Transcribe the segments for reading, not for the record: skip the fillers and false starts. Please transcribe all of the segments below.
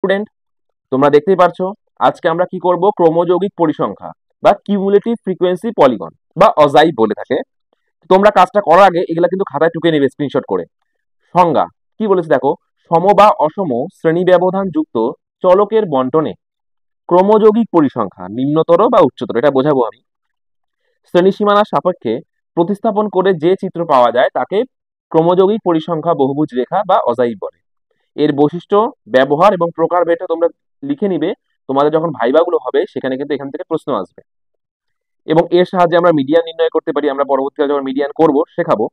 Student, তোমরা দেখতেই পারছো আজকে আমরা কি করব, ক্রমযৌগিক পরিসংখ্যা বা কিউমুলেটিভ ফ্রিকোয়েন্সি পলিগন বা অজাই বলে থাকে। তোমরা কাজটা করার আগে এগুলা কিন্তু খাতায় টুকে নেবে স্ক্রিনশট করে। সংজ্ঞা কি বলেছে দেখো, সম বা অসম শ্রেণী ব্যবধান যুক্ত চলকের বন্টনে ক্রমযৌগিক পরিসংখ্যা নিম্নতর বা উচ্চতর, এটা বোঝাবো আমি। শ্রেণী সীমানার সাপেক্ষে প্রতিস্থাপন করে যে চিত্র পাওয়া যায় তাকে ক্রমযৌগিক পরিসংখ্যা বহুভুজ রেখা বা অজাই বলে। এর বৈশিষ্ট্য, ব্যবহার এবং প্রকারভেদটা তোমরা লিখে নিবে। তোমাদের যখন ভাইবা গুলো হবে সেখানে কিন্তু এখান থেকে প্রশ্ন আসবে, এবং এর সাহায্যে আমরা মিডিয়ান নির্ণয় করতে পারি। আমরা পরবর্তীকালে যখন মিডিয়ান করব শেখাবো,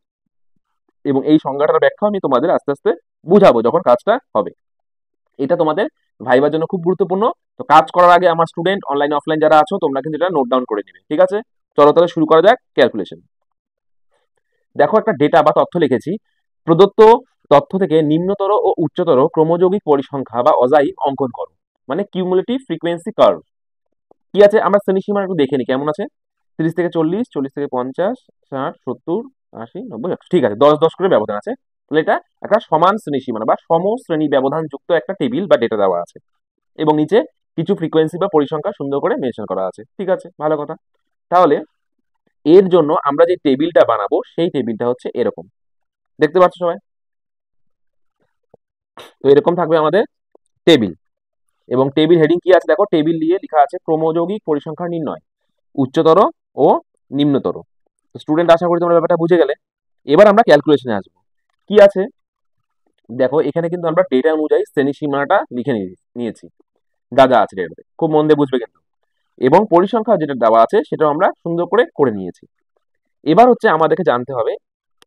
এবং এই সংজ্ঞাটার ব্যাখ্যা আমি তোমাদের আস্তে আস্তে বুঝাবো যখন কাজটা হবে। এটা তোমাদের ভাইবার জন্য খুব গুরুত্বপূর্ণ। তো কাজ করার আগে আমার স্টুডেন্ট অনলাইন অফলাইন যারা আছো তোমরা কিন্তু এটা নোট ডাউন করে নিবে, ঠিক আছে? চলো তাহলে শুরু করা যাক ক্যালকুলেশন। দেখো একটা ডেটা বা তথ্য লিখেছি। প্রদত্ত তথ্য থেকে নিম্নতর ও উচ্চতর ক্রমযৌগিক পরিসংখ্যা বা অজাই অঙ্কন করো, মানে কিউমুলেটিভ ফ্রিকোয়েন্সি কার্ভ। কি আছে আমরা শ্রেণীসীমা একটু দেখে নি কেমন আছে। 30 থেকে 40, 40 থেকে 50, 60, 70, 80, 90, 100, ঠিক আছে, 10 10 করে ব্যবধান আছে। তাহলে এটা একটা সমান শ্রেণীসীমানা বা সম শ্রেণী ব্যবধান যুক্ত একটা টেবিল বা ডেটা দেওয়া আছে, এবং নিচে কিছু ফ্রিকোয়েন্সি বা পরিসংখ্যা সুন্দর করে মেনশন করা আছে। ঠিক আছে, ভালো কথা। তাহলে এর জন্য আমরা যে টেবিলটা বানাবো সেই টেবিলটা হচ্ছে এরকম, দেখতে পাচ্ছ সবাই? তো এরকম থাকবে আমাদের টেবিল, এবং টেবিল হেডিং কি আছে দেখো, টেবিল দিয়ে লেখা আছে ক্রমযৌগিক পরিসংখ্যা নির্ণয় উচ্চতর ও নিম্নতর। স্টুডেন্ট আশা করি তোমরা ব্যাপারটা বুঝে গেলে। এবার আমরা ক্যালকুলেশনে আসবো। কি আছে দেখো, এখানে কিন্তু আমরা ডেটা অনুযায়ী শ্রেণী সীমানাটা লিখে নিয়েছি, যা যা আছে ডেটাতে খুব মন দিয়ে বুঝবে কিন্তু। এবং পরিসংখ্যা যেটা দেওয়া আছে সেটাও আমরা সুন্দর করে করে নিয়েছি। এবার হচ্ছে আমাদেরকে জানতে হবে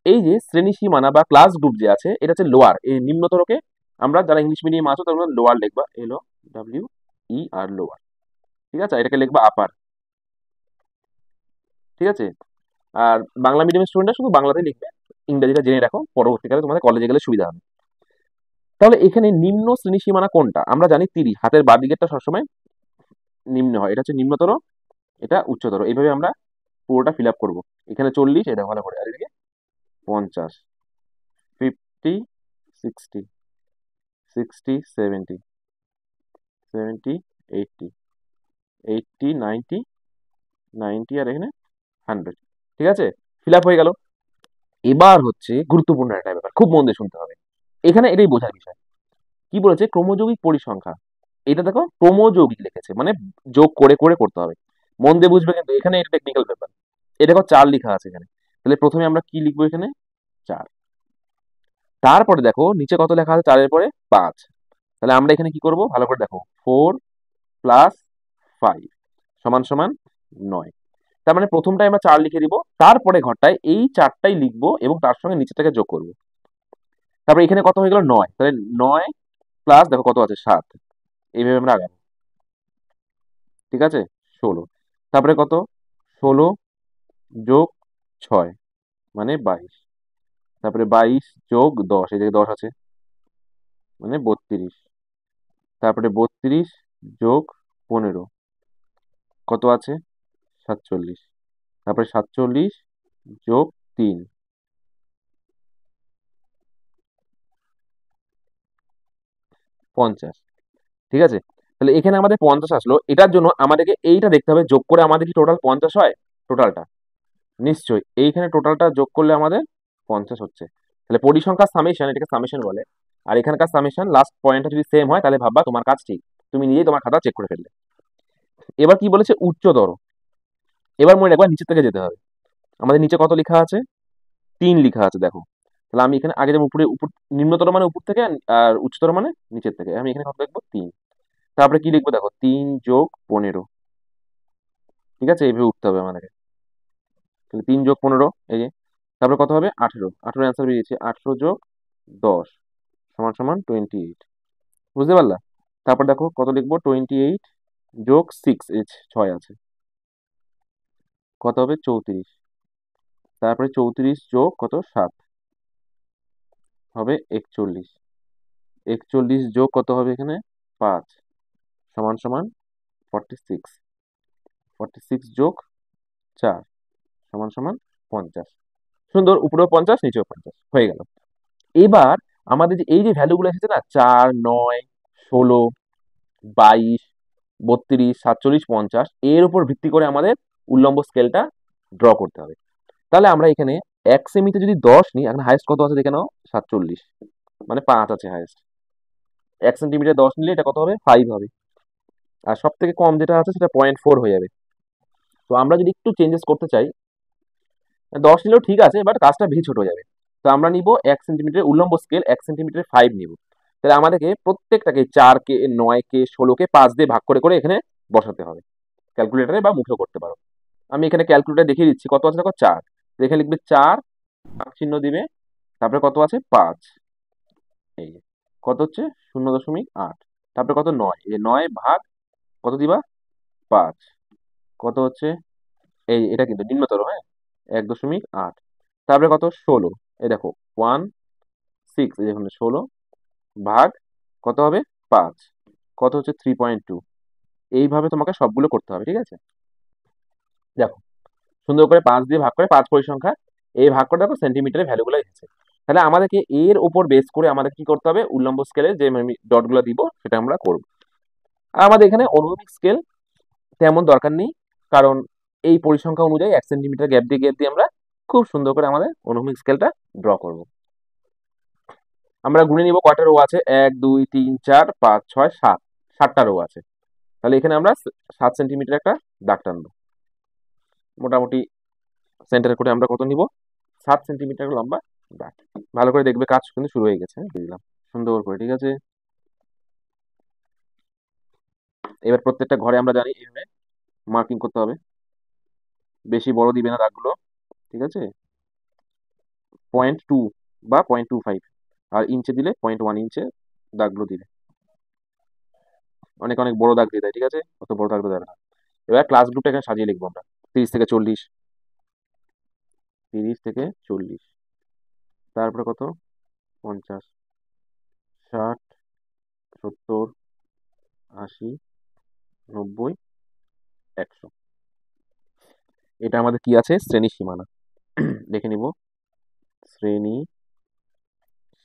এই যে শ্রেণী সীমানা বা ক্লাস গ্রুপ যে আছে এটা হচ্ছে লোয়ার, এই নিম্নতরকে আমরা যারা ইংলিশ মিডিয়াম আছো তোমরা লোয়ার লিখবা, এলো ডাব্লিউ ই আর লোয়ার, ঠিক আছে? এটাকে লিখবা আপার, ঠিক আছে? আর বাংলা মিডিয়াম স্টুডেন্টরা শুধু বাংলাতেই লিখবে, ইংরেজিটা জেনে রাখো, পরবর্তীকালে তোমাদের কলেজে গেলে সুবিধা হবে। তাহলে এখানে নিম্ন শ্রেণী সীমানা কোনটা? আমরা জানি 30, হাতের বাঁ দিকেরটা সবসময় নিম্ন হয়, এটা হচ্ছে নিম্নতর, এটা উচ্চতর। এইভাবে আমরা পুরোটা ফিল আপ করবো। এখানে 40, এটা ভালো করে, আর এদিকে 50, 50, 60, 60, 70, 70, 80, 80, 90, 90, আর এখানে 100, ঠিক আছে? ফিল আপ হয়ে গেল। এবার হচ্ছে গুরুত্বপূর্ণ একটা ব্যাপার, খুব মন দিয়ে শুনতে হবে। এখানে এটাই বোঝার বিষয়। কি বলেছে? ক্রমযৌগিক পরিসংখ্যা। এটা দেখো ক্রমযৌগিক লিখেছে, মানে যোগ করে করে করতে হবে। মন দিয়ে বুঝবে কিন্তু, এখানে এটা টেকনিক্যাল ব্যাপার। এটা দেখো 4 লেখা আছে এখানে। তাহলে প্রথমে আমরা কি লিখবো এখানে? 4। তারপরে দেখো নিচে কত লেখা আছে 4 এর পরে? 5। তাহলে আমরা এখানে কি করব ভালো করে দেখো, 4 প্লাস 5 সমান সমান 9। তার মানে প্রথমটায় আমরা 4 লিখে দিব, তারপরে ঘরটায় এই 4টাই লিখবো এবং তার সঙ্গে নিচেরটাকে যোগ করব। তারপরে এখানে কত হয়ে গেল? 9। তাহলে 9 প্লাস দেখো কত আছে? 7। এইভাবে আমরা আগাবো, ঠিক আছে? 16। তারপরে কত? 16 যোগ 6 মানে 22। তারপরে 22 যোগ 10, এই জায়গায় 10 আছে, মানে 32। তারপরে 32 যোগ 15 কত আছে? 47। তারপরে 47 যোগ 3 50, ঠিক আছে? তাহলে এখানে আমাদের 50 আসলো। এটার জন্য আমাদেরকে এইটা দেখতে হবে, যোগ করে আমাদের কি টোটাল 50 হয়? টোটালটা নিশ্চয়ই এইখানে টোটালটা যোগ করলে আমাদের 50 হচ্ছে। তাহলে পরিসংখ্যার সামেশন, এটাকে সামেশন বলে। আর এখানকার সামেশন লাস্ট পয়েন্টটা যদি সেম হয় তাহলে ভাববা তোমার কাজ ঠিক, তুমি নিজেই তোমার খাতা চেক করে ফেললে। এবার কি বলেছে? উচ্চতর। এবার মনে রাখবা নিচের থেকে যেতে হবে। আমাদের নিচে কত লেখা আছে? 3 লেখা আছে দেখো। তাহলে আমি এখানে আগে যেমন উপরে উপর, নিম্নতর মানে উপর থেকে আর উচ্চতর মানে নিচের থেকে, আমি এখানে কত লিখবো? 3। তারপরে কি লিখবো দেখো, 3 যোগ 15, ঠিক আছে? এইভাবে উঠতে হবে আমাদেরকে। তাহলে 3 যোগ 15, এই যে। তারপরে কত হবে? 18। 18 অ্যান্সার বেরিয়েছে। 18 যোগ 10 সমান সমান 28, বুঝতে পারলা? তারপর দেখো কত লিখবো? 28 যোগ 6, এই 6 আছে, কত হবে? 34। তারপরে 34 যোগ কত? 7 হবে 41। 41 যোগ কত হবে এখানে? 5 সমান সমান 46। 46 যোগ 4 সমান সমান 50। সুন্দর, উপরেও 50 নিচেও 50 হয়ে গেল। এবার আমাদের যে এই যে ভ্যালু গুলো এসেছে না, 4, 9, 16, 22, 32, 47, 50 এর উপর ভিত্তি করে আমাদের উল্লম্ব স্কেলটা ড্র করতে হবে। তাহলে আমরা এখানে 1 সেমিতে যদি 10 নিই, এখন হাইয়েস্ট কত আছে দেখে নাও, 47, মানে 5 আছে হাইয়েস্ট। 1 সেন্টিমিটার 10 নিলে এটা কত হবে, 5 হবে। আর সব থেকে কম যেটা আছে সেটা 0.4 হয়ে যাবে। তো আমরা যদি একটু চেঞ্জেস করতে চাই, 10 নিলেও ঠিক আছে, বাট কাজটা বেশি ছোট হয়ে যাবে। তো আমরা নিব 1 সেন্টিমিটার উল্লম্ব স্কেল, 1 সেন্টিমিটার 5 নিব। তাহলে আমাদেরকে প্রত্যেকটাকে 4 কে, 9 কে, 16 কে 5 দিয়ে ভাগ করে করে এখানে বসাতে হবে, ক্যালকুলেটারে বা মুখেও করতে পারো। আমি এখানে ক্যালকুলেটার দেখিয়ে দিচ্ছি কত আছে দেখো, 4। এখানে লিখবে 4, চিহ্ন দিবে, তারপরে কত আছে 5, এই যে কত হচ্ছে 0.8, তারপরে কত 9, এই 9 ভাগ কত দিবা 5, কত হচ্ছে, এই এটা কিন্তু নিম্নতর, হ্যাঁ, 1.8, তারপরে কত 16, এই দেখো 16, এই দেখুন 16 ভাগ কত হবে 5, কত হচ্ছে 3.2। এইভাবে তোমাকে সবগুলো করতে হবে, ঠিক আছে। দেখো সুন্দর করে 5 দিয়ে ভাগ করে 5 পরিসংখ্যা, এই ভাগ করে দেখো সেন্টিমিটারের ভ্যালুগুলো এসেছে। তাহলে আমাদেরকে এর উপর বেস করে আমাদের কি করতে হবে, উল্লম্ব স্কেলে যে আমি ডটগুলো দিব সেটা আমরা করব। আর আমাদের এখানে অনুভূমিক স্কেল তেমন দরকার নেই, কারণ এই পরিসংখ্যা অনুযায়ী 1 সেন্টিমিটার গ্যাপ দিয়ে আমরা খুব সুন্দর করে আমাদের অনুভূমিক স্কেলটা ড্র করব। আমরা গুনে নিব কয়টা রো আছে, 1, 2, 3, 4, 5, 6, 7, 7টা রো আছে। তাহলে এখানে আমরা 7 সেন্টিমিটার একটা দাগ টানবো, মোটামুটি সেন্টার করে আমরা কত নিব, 7 সেন্টিমিটার লম্বা দাগ। ভালো করে দেখবে, কাজ কিন্তু শুরু হয়ে গেছে, দিয়ে দিলাম সুন্দর করে, ঠিক আছে। এবার প্রত্যেকটা ঘরে আমরা জানি এইভাবে মার্কিং করতে হবে, বেশি বড় দিবে না দাগগুলো, ঠিক আছে। 0.2 বা 0.25, আর ইঞ্চে দিলে 0.1 ইঞ্চে দাগগুলো দিবে। অনেক অনেক বড় দাগ দিয়ে দেয়, ঠিক আছে, অত বড় দাগ দেবে না। এবার ক্লাস গ্রুপটা এখানে সাজিয়ে লিখবো আমরা, 30 থেকে 40, 30 থেকে 40, তারপরে কত 50, 60, 70, 80, 90, 100। এটা আমাদের কি আছে, শ্রেণী সীমানা। দেখে নিব, শ্রেণী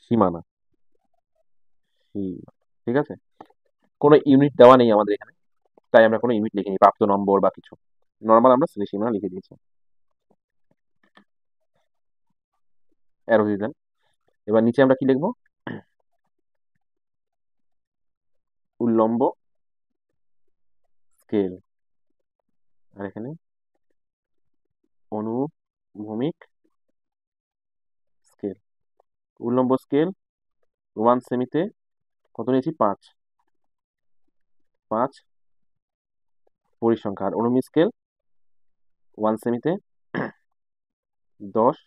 সীমানা, ঠিক আছে। কোনো ইউনিট দেওয়া নেই আমাদের এখানে, তাই আমরা কোনো ইউনিট লিখিনি, প্রাপ্ত নম্বর বা কিছু, নর্মাল আমরা শ্রেণী সীমানা লিখে দিয়েছি, অ্যারো দিয়ে দেন। এবার নিচে আমরা কি লিখবো, উল্লম্ব স্কেল, আর এখানে অনুভূমিক স্কেল। উল্লম্ব স্কেল 1 সেমিতে কত নিয়েছি, 5, 5 পরিসংখ্যা, আর অনুভূমিক স্কেল 1 সেমিতে 10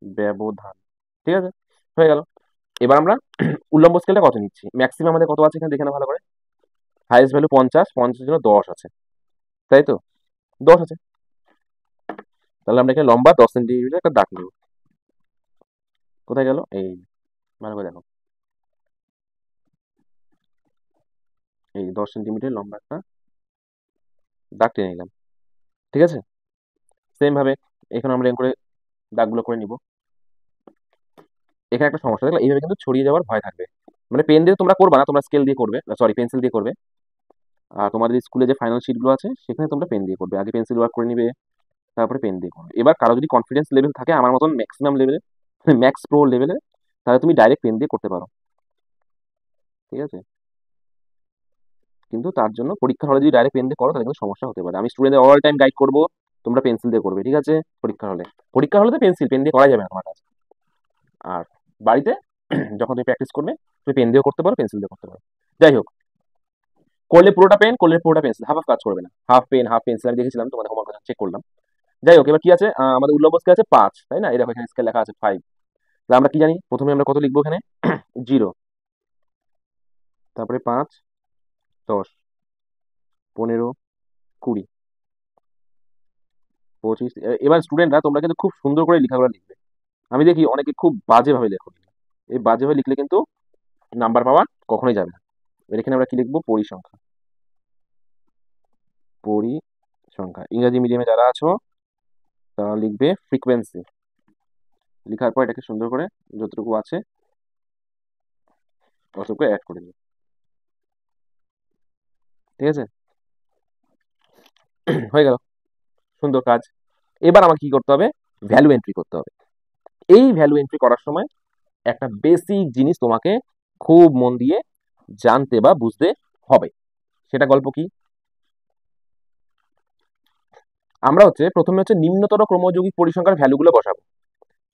ব্যবধান, ঠিক আছে, হয়ে গেল। এবার আমরা উল্লম্ব স্কেলটা কত নিচ্ছি, ম্যাক্সিমাম আমাদের কত আছে এখানে দেখে না ভালো করে, হাইয়েস্ট ভ্যালু 50, 50 জন্য 10 আছে, তাই তো, 10 আছে। তাহলে আমরা এখানে লম্বা 10 সেন্টিমিটার একটা দাগ নেব। কোথায় গেল, এই ভালো করে দেখো, এই 10 সেন্টিমিটার লম্বা একটা দাগ টেনে নিলাম, ঠিক আছে। সেম ভাবে এখানে আমরা এরকম করে দাগগুলো করে নিব। এখানে একটা সমস্যা দেখলে, এইভাবে কিন্তু ছড়িয়ে যাওয়ার ভয় থাকবে, মানে পেন দিয়ে তোমরা করবে না, তোমরা স্কেল দিয়ে করবে, সরি পেন্সিল দিয়ে করবে। আর তোমাদের স্কুলে যে ফাইনাল শিটগুলো আছে সেখানে তোমরা পেন দিয়ে করবে, আগে পেন্সিল ওয়ার্ক করে নিবে, তারপরে পেন দিয়ে করবে। এবার কারো যদি কনফিডেন্স লেভেল থাকে আমার মতন ম্যাক্সিমাম লেভেলে, ম্যাক্স প্রো লেভেলে, তাহলে তুমি ডাইরেক্ট পেন দিয়ে করতে পারো, ঠিক আছে। কিন্তু তার জন্য পরীক্ষার হলে যদি ডাইরেক্ট পেন দিয়ে করো তাহলে কিন্তু সমস্যা হতে পারে। আমি স্টুডেন্টদের অল টাইম গাইড করবো, তোমরা পেন্সিল দিয়ে করবে, ঠিক আছে। পরীক্ষার হলে তো পেন্সিল, পেন দিয়ে করা যাবে না তোমার কাছে। আর বাড়িতে যখন তুমি প্র্যাকটিস করবে, তুমি পেন দিয়েও করতে পারো, পেন্সিল দিয়ে করতে পারো। যাই হোক, করলে পুরোটা পেন, করলে পুরোটা পেন্সিল, হাফ হাফ কাজ করবে না, হাফ পেন হাফ পেন্সিল, আমি দেখেছিলাম তোমাদের হোমওয়ার্ক চেক করলাম। যাই হোক, এবার কি আছে, আমাদের উল্লম্ব স্কেল আছে 5, তাই না, এই দেখো এখানে স্কেল লেখা আছে 5। তাহলে আমরা কি জানি, প্রথমে আমরা কত লিখবো এখানে, 0, তারপরে 5, 10, 15, 20, 25। এবার স্টুডেন্টরা তোমরা কিন্তু খুব সুন্দর করে লেখাগুলো লিখবে। আমি দেখি অনেকে খুব বাজেভাবে লেখো, এই বাজেভাবে লিখলে কিন্তু নাম্বার পাওয়া কখনোই যাবে না। এবার এখানে আমরা কি লিখবো, পরিসংখ্যা, পরিসংখ্যা। ইংরাজি মিডিয়ামে যারা আছো তারা লিখবে ফ্রিকোয়েন্সি, লেখার পর এটাকে সুন্দর করে যতটুকু আছে ততটুকু অ্যাড করে দিবে। ঠিক আছে? হয়ে গেল, সুন্দর কাজ। এবার আমাকে কি করতে হবে? ভ্যালু এন্ট্রি করতে হবে। এই ভ্যালু এন্ট্রি করার সময় একটা বেসিক জিনিস তোমাকে খুব মন দিয়ে জানতে বা বুঝতে হবে। সেটা গল্প কি? আমরা প্রথমে নিম্নতর ক্রমযৌগিক পরিসংখ্যার ভ্যালুগুলো বসাবো।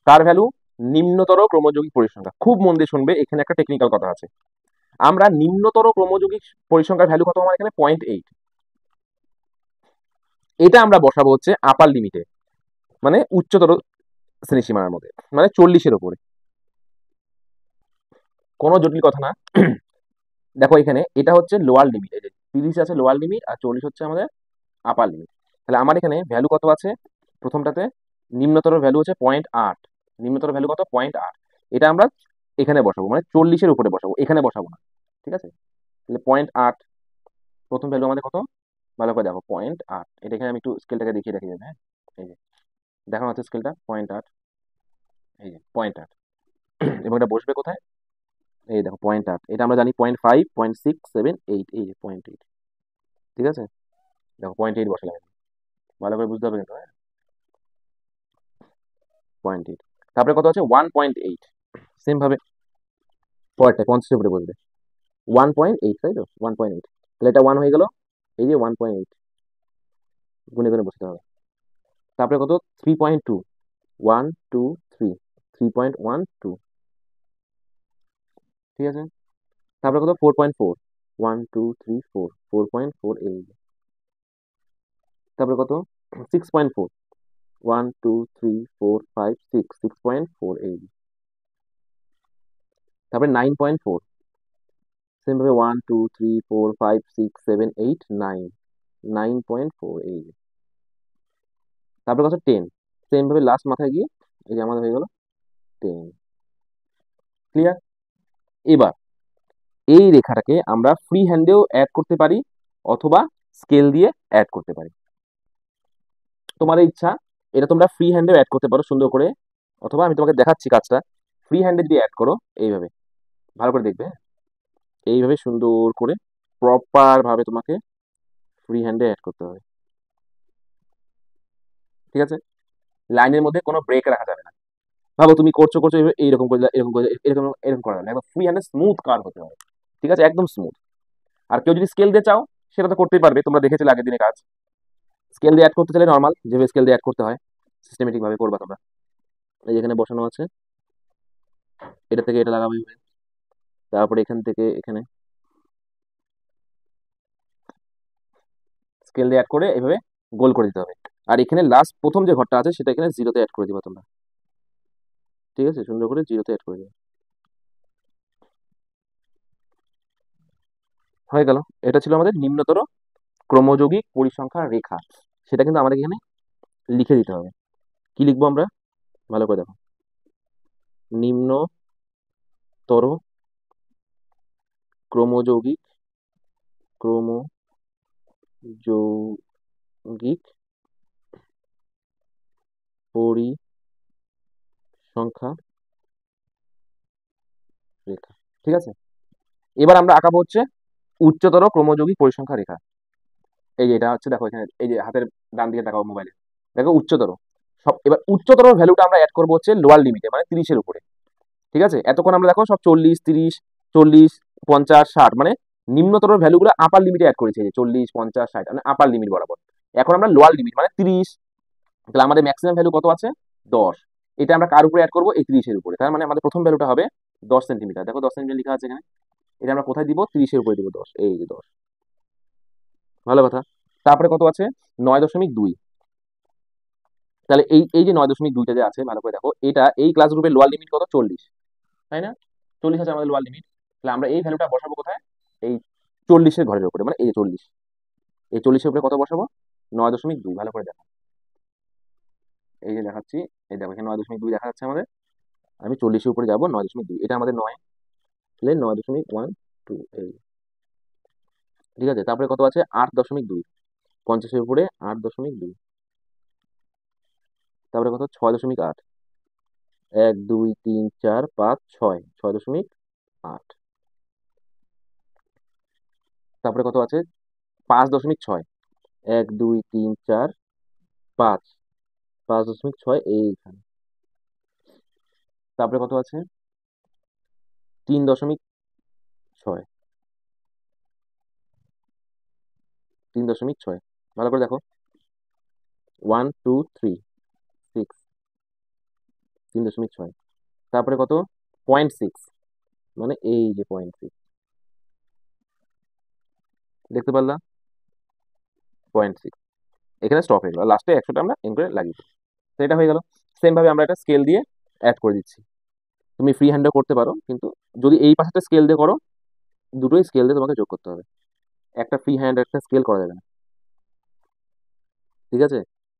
কার ভ্যালু? নিম্নতর ক্রমযৌগিক পরিসংখ্যা। খুব মন দিয়ে শুনবে, এখানে একটা টেকনিক্যাল কথা আছে। আমরা নিম্নতর ক্রমযৌগিক পরিসংখ্যার ভ্যালু কত? আমার এখানে 0.8। এটা আমরা বসাবো আপার লিমিটে, মানে উচ্চতর শ্রেণীসীমার মধ্যে, মানে 40-এর উপরে। কোনো জটিল কথা না। দেখো এখানে এটা লোয়ার লিমিট, এই যে 30 আছে লোয়ার লিমিট, আর 40 হচ্ছে আমাদের আপার লিমিট। তাহলে আমার এখানে ভ্যালু কত আছে? প্রথমটাতে নিম্নতর ভ্যালু 0.8। নিম্নতর ভ্যালু কত? 0.8। এটা আমরা এখানে বসাবো, মানে 40-এর উপরে বসাবো, এখানে বসাবো না। ঠিক আছে? তাহলে 0.8 প্রথম ভ্যালু আমাদের কত? ভালো করে দেখো, 0.8। এটা এখানে আমি একটু স্কেলটাকে দেখিয়ে রাখি যাবে। হ্যাঁ, এই যে দেখানো হচ্ছে স্কেলটা 0.8, এই যে 0.8। এবং এটা বসবে কোথায়? এই দেখো 0.8। এটা আমরা জানি 0.5, 0.6, 7, 8, এই যে 0.8। ঠিক আছে? দেখো 0.8 বসালাম, ভালো করে বুঝতে হবে কিন্তু। হ্যাঁ, 0.8। তারপরে কত আছে? 1.8। সেম ভাবে পরেরটা 50-এর উপরে বসবে 1.8, তাই তো? 1.8। তাহলে এটা 1 হয়ে গেল, এই যে 1.8 গুনে গুনে বসতে হবে। তারপরে কত? 3.2। 1, 2, 3, 3.12। ঠিক আছে? তারপরে কত? 4.4। 1, 2, 3, 4, 4.4 এই। তারপরে কত? 6.4। 1, 2, 3, 4, 5, 6, 6.4 এই। তারপরে 9.4। সেম ভাবে 1, 2, 3, 4, 5, 6, 7, 8, 9, 9.4 এই। তারপরে কত? 10। সেম ভাবে লাস্ট মাথায় গিয়ে এই যে আমাদের হয়ে গেল 10। ক্লিয়ার? এবার এই রেখাটাকে আমরা ফ্রি হ্যান্ডেও অ্যাড করতে পারি, অথবা স্কেল দিয়ে অ্যাড করতে পারি। তোমার ইচ্ছা, এটা তোমরা ফ্রি হ্যান্ডেও অ্যাড করতে পারো সুন্দর করে, অথবা আমি তোমাকে দেখাচ্ছি কাজটা। ফ্রি হ্যান্ডে যদি অ্যাড করো এইভাবে, ভালো করে দেখবে, এইভাবে সুন্দর করে প্রপার ভাবে তোমাকে ফ্রি হ্যান্ডে অ্যাড করতে হবে। ঠিক আছে? লাইনের মধ্যে কোনো ব্রেক রাখা যাবে না। ভাবো তুমি করছো করছো এইরকম করে এরকম করে এরকম এরকম করা যাবে না, একদম ফ্রি হ্যান্ডে স্মুথ কাট হতে হবে। ঠিক আছে? একদম স্মুথ। আর কেউ যদি স্কেল দিয়ে চাও, সেটা তো করতেই পারবে, তোমরা দেখেছিলে আগের দিনে কাজ। স্কেল দিয়ে অ্যাড করতে চাইলে নর্মাল যেভাবে স্কেল দিয়ে অ্যাড করতে হয় সিস্টেমেটিক ভাবে করবা তোমরা। এই যেখানে বসানো আছে, এটা থেকে এটা লাগাবে, তারপরে এখান থেকে এখানে স্কেল দিয়ে অ্যাড করে এভাবে গোল করে দিতে হবে। আর এখানে লাস্ট প্রথম যে ঘরটা আছে সেটা এখানে জিরোতে অ্যাড করে দিবা তোমরা। ঠিক আছে? সুন্দর করে জিরোতে অ্যাড করে দিবা। হয়ে গেল। এটা ছিল আমাদের নিম্নতর ক্রমযৌগিক পরিসংখ্যান রেখা। সেটা কিন্তু আমাদের এখানে লিখে দিতে হবে। কি লিখবো আমরা? ভালো করে দেখো, নিম্নতর ক্রমযৌগিক ক্রমযৌগিক পরিসংখ্যা রেখা। ঠিক আছে? এবার আমরা আঁকাবো উচ্চতর ক্রমযৌগিক পরিসংখ্যা রেখা। এই যে এটা দেখো এখানে, এই যে হাতের ডান দিকে তাকাও মোবাইলে, দেখো উচ্চতর। সব এবার উচ্চতর ভ্যালুটা আমরা অ্যাড করবো লোয়ার লিমিটে, মানে 30-এর উপরে। ঠিক আছে? এতক্ষণ আমরা দেখো সব 40, 30, 40, 50, 60, মানে নিম্নতর ভ্যালুগুলো আপার লিমিটে অ্যাড করেছে, যে 40, 50, 60 মানে আপার লিমিট বরাবর। এখন আমরা লোয়ার লিমিট মানে 30। তাহলে আমাদের ম্যাক্সিমাম ভ্যালু কত আছে? 10। এটা আমরা কার উপরে অ্যাড করবো? এই 30-এর উপরে। তার মানে আমাদের প্রথম ভ্যালুটা হবে 10 সেন্টিমিটার। দেখো 10 সেন্টিমিটার লেখা আছে এখানে। এটা আমরা কোথায় দিব? 30-এর উপরে দিব 10, এই যে 10। ভালো কথা। তারপরে কত আছে? 9.2। তাহলে এই এই যে 9.2টা যে আছে, ভালো করে দেখো, এটা এই ক্লাস গ্রুপের লোয়ার লিমিট কত? 40, তাই না? 40 আছে আমাদের লোয়ার লিমিট। তাহলে আমরা এই ভ্যালুটা বসাবো কোথায়? এই 40-এর ঘরের উপরে, মানে এই যে 40। এই 40-এর উপরে কত বসাবো? 9.2। ভালো করে দেখো, এই যে দেখাচ্ছি, এই দেখো এখানে 9.2 দেখা যাচ্ছে আমাদের। আমি 40-এর উপরে যাবো, 9.2, এটা আমাদের 9। তাহলে 9.12 এই। ঠিক আছে? তারপরে কত আছে? 8.2। 50-এর উপরে 8.2। তারপরে কত? 6.8। 1, 2, 3, 4, 5, 6, 6.8। তারপরে কত আছে? 5.6, 1 2 3 4 5, 5.6 এইখানে। তারপরে কত আছে? 3.6, 3.6, ভালো করে দেখো, 1 2 3 6, 3.6। তারপরে কত? 0.6, মানে এই যে 0.6, দেখতে পারলা? 0.6, এখানে স্টপ হয়ে গেল, লাস্টে 100টা আমরা এন করে লাগিয়ে দিই। তো এটা হয়ে গেল। সেম ভাবে আমরা একটা স্কেল দিয়ে অ্যাড করে দিচ্ছি। তুমি ফ্রি হ্যান্ডও করতে পারো, কিন্তু যদি এই পাশে স্কেল দিয়ে করো, দুটোই স্কেল দিয়ে তোমাকে যোগ করতে হবে, একটা ফ্রি হ্যান্ড একটা স্কেল করা যাবে না। ঠিক আছে?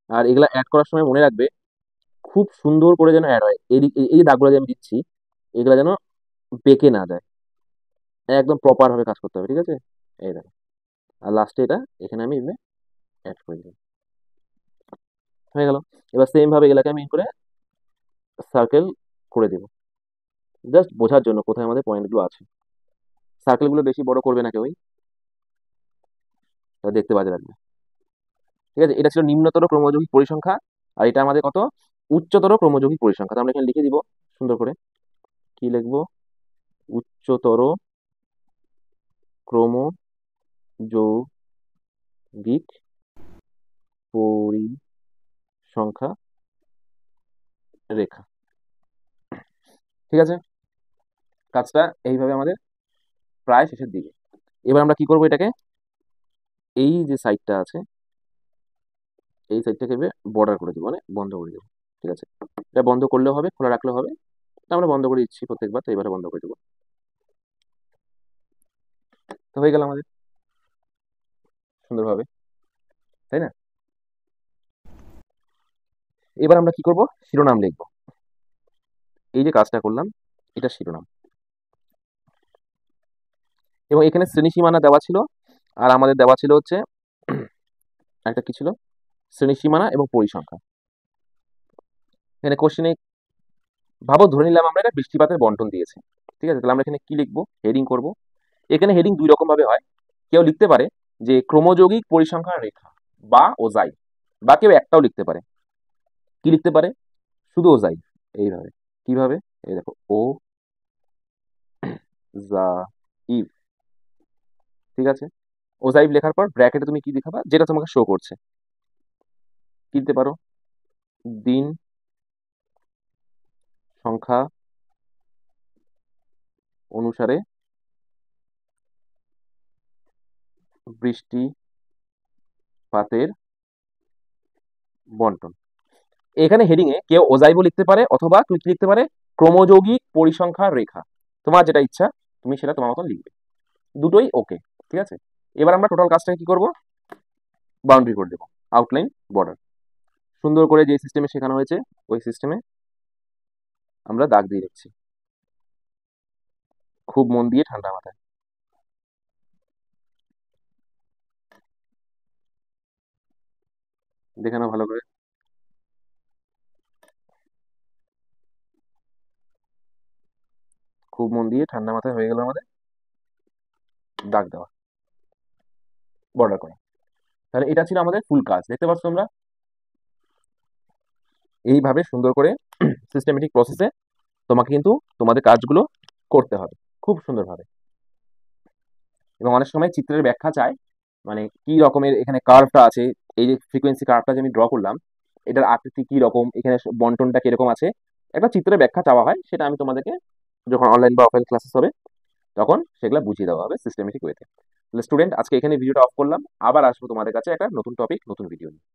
আর এগুলা অ্যাড করার সময় মনে রাখবে, খুব সুন্দর করে যেন অ্যাড হয়। এদিক এই এই যে দাগগুলো যে আমি দিচ্ছি, এগুলা যেন বেঁকে না যায়, একদম প্রপার ভাবে কাজ করতে হবে। ঠিক আছে? এই দেখো, আর লাস্টে এটা এখানে আমি এগুলো অ্যাড করে দিলাম, হয়ে গেল। এবার সেম ভাবে এগুলাকে আমি করে সার্কেল করে দেবো, জাস্ট বোঝার জন্য কোথায় আমাদের পয়েন্টগুলো আছে। সার্কেলগুলো বেশি বড় করবে না কেউই, তাহলে দেখতে বাজে লাগবে। ঠিক আছে? এটা ছিল নিম্নতর ক্রমযৌগিক পরিসংখ্যা, আর এটা আমাদের কত? উচ্চতর ক্রমযৌগিক পরিসংখ্যা। তো আমরা এখানে লিখে দিব সুন্দর করে, কি লিখবো? উচ্চতর ক্রমযৌগিক পরিসংখ্যা রেখা। ঠিক আছে? কাজটা এইভাবে আমাদের প্রায় শেষের দিকে। এবার আমরা কি করবো, এটাকে এই যে সাইডটা আছে, এই সাইডটাকে বর্ডার করে দেবো, মানে বন্ধ করে দেবো। ঠিক আছে? এটা বন্ধ করলেও হবে, খোলা রাখলেও হবে। তো আমরা বন্ধ করে দিচ্ছি প্রত্যেকবার, তো এবারে বন্ধ করে দেবো। তো হয়ে গেল আমাদের সুন্দরভাবে, তাই না? এবার আমরা কি করব? শিরোনাম লিখবো। এই যে কাজটা করলাম, এটা শিরোনাম। এবং এখানে শ্রেণী সীমানা দেওয়া ছিল, আর আমাদের দেওয়া ছিল হচ্ছে একটা কি ছিল? শ্রেণী সীমানা এবং পরিসংখ্যা। এখানে কোশ্চেনে ভাবো, ধরে নিলাম আমরা এটা বৃষ্টিপাতের বন্টন দিয়েছে। ঠিক আছে? তাহলে আমরা এখানে কি লিখবো? হেডিং করব। এখানে হেডিং দুই রকম ভাবে হয়। কেউ লিখতে পারে যে ক্রমযৌগিক পরিসংখ্যান রেখা বা ওজাই, বা কেউ একটাও লিখতে পারে। কি লিখতে পারে? শুধু ওজাই, এইভাবে। কিভাবে? এই দেখো, ও জা ইভ। ঠিক আছে? ওজাইভ লেখার পর ব্র্যাকেটে তুমি কি দেখাবা? যেটা তোমাকে শো করছে। কি দিতে পারো? দিন সংখ্যা অনুসারে বৃষ্টিপাতের বন্টন। এখানে হেডিং এ কেউ ওজাইবও লিখতে পারে, অথবা তুমি কি লিখতে পারে? ক্রমযৌগিক পরিসংখ্যার রেখা। তোমার যেটা ইচ্ছা তুমি সেটা তোমার মতন লিখবে, দুটোই ওকে। ঠিক আছে? এবার আমরা টোটাল কাজটাকে কি করব? বাউন্ডারি করে দেবো, আউটলাইন, বর্ডার। সুন্দর করে যে সিস্টেমে শেখানো হয়েছে ওই সিস্টেমে আমরা দাগ দিয়ে দিচ্ছি, খুব মন দিয়ে ঠান্ডা মাথায়। দেখে নাও ভালো করে, খুব মন দিয়ে ঠান্ডা মাথায় হয়ে গেল আমাদের দাগ দেওয়া, বর্ডার করা। তাহলে এটা ছিল আমাদের ফুল কাজ। দেখতে পাচ্ছ তোমরা, এইভাবে সুন্দর করে সিস্টেমেটিক প্রসেসে তোমাকে কিন্তু তোমাদের কাজগুলো করতে হবে খুব সুন্দরভাবে। এবং অনেক সময় চিত্রের ব্যাখ্যা চায়, মানে কি রকমের এখানে কার্ভটা আছে, এই যে ফ্রিকোয়েন্সি কার্ভটা যে আমি ড্র করলাম, এটার আকৃতি কি রকম, এখানে বন্টনটা কিরকম আছে, একটা চিত্রের ব্যাখ্যা চাওয়া হয়। সেটা আমি তোমাদেরকে যখন অনলাইন বা অফলাইন ক্লাসেস হবে তখন সেগুলো বুঝিয়ে দেওয়া হবে সিস্টেমেটিক ওয়েতে। তাহলে স্টুডেন্ট, আজকে এখানে ভিডিওটা অফ করলাম, আবার আসবো তোমাদের কাছে একটা নতুন টপিক, নতুন ভিডিও নিয়ে।